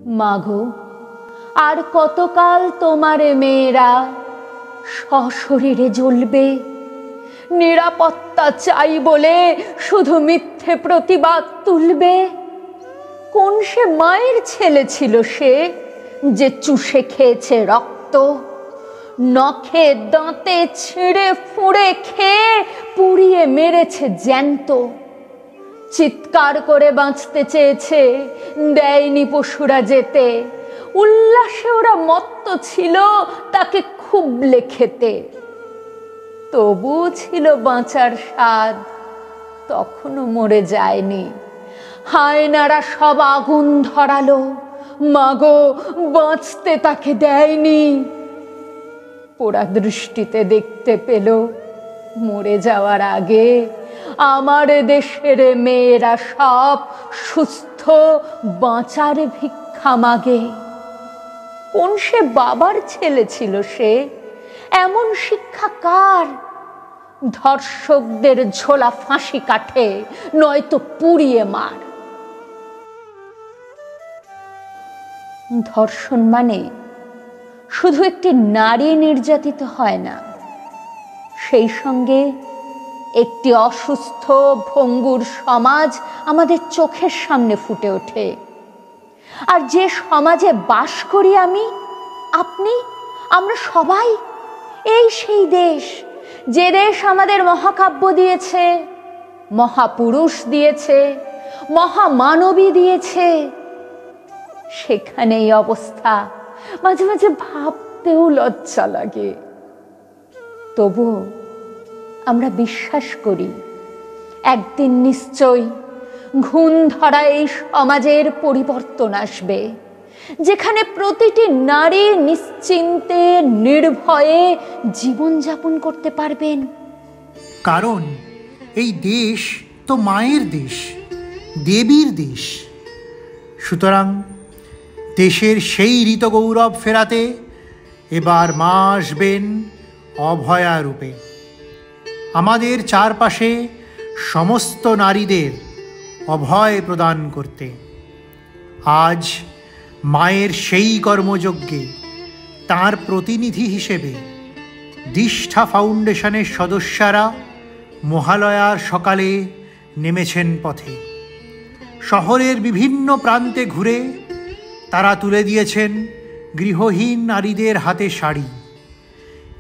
মাগো, আর কতকাল তোমারে মেয়েরা সশরীরে জ্বলবে? নিরাপত্তা চাই বলে শুধু মিথ্যে প্রতিবাদ তুলবে? কোন সে মায়ের ছেলে ছিল সে, যে চুষে খেয়েছে রক্ত, নখে দাঁতে ছিঁড়ে ফুঁড়ে খেয়ে পুড়িয়ে মেরেছে জ্যান্ত? চিৎকার করে বাঁচতে চেয়েছে, দেয়নি পশুরা যেতে, উল্লাসে ওরা মত্ত ছিল তাকে খুবলে খেতে। তবুও ছিল বাঁচার স্বাদ, তখনও মরে যায়নি। হায়নারা সব আগুন ধরালো, মাগো বাঁচতে তাকে দেয়নি। পোড়া দৃষ্টিতে দেখতে পেল মরে যাওয়ার আগে আমার দেশের মেয়েরা সব সুস্থ বাঁচার ভিক্ষা মাগে। কোন সে বাবার ছেলে ছিল সে? এমন শিক্ষা কার? ধর্ষকদের ঝোলা ফাঁসি কাঠে, নয়তো পুড়িয়ে মার। ধর্ষণ মানে শুধু একটি নারী নির্যাতিত হয় না, সেই সঙ্গে একটি অসুস্থ ভঙ্গুর সমাজ আমাদের চোখের সামনে ফুটে ওঠে। আর যে সমাজে বাস করি আমি, আপনি, আমরা সবাই, এই সেই দেশ, যে দেশ আমাদের মহাকাব্য দিয়েছে, মহাপুরুষ দিয়েছে, মহামানবী দিয়েছে। সেখানে এই অবস্থা মাঝে মাঝে ভাবতেও লজ্জা লাগে। তবু আমরা বিশ্বাস করি একদিন নিশ্চয়ই ঘুণ ধরা এই সমাজের পরিবর্তন আসবে, যেখানে প্রতিটি নারী নিশ্চিন্তে নির্ভয়ে জীবনযাপন করতে পারবেন। কারণ এই দেশ তো মায়ের দেশ, দেবীর দেশ। সুতরাং দেশের সেই ঋতগৌরব ফেরাতে এবার মা আসবেন অভয়া রূপে, আমাদের চারপাশে সমস্ত নারীদের অভয় প্রদান করতে। আজ মায়ের সেই কর্মযজ্ঞে তাঁর প্রতিনিধি হিসেবে দিষ্ঠা ফাউন্ডেশনের সদস্যরা মহালয়ার সকালে নেমেছেন পথে। শহরের বিভিন্ন প্রান্তে ঘুরে তারা তুলে দিয়েছেন গৃহহীন নারীদের হাতে শাড়ি।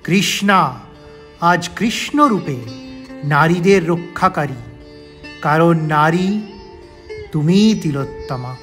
কৃষ্ণা আজ কৃষ্ণরূপে নারীদের রক্ষাকারী, কারণ নারী তুমিই তিলোত্তমা।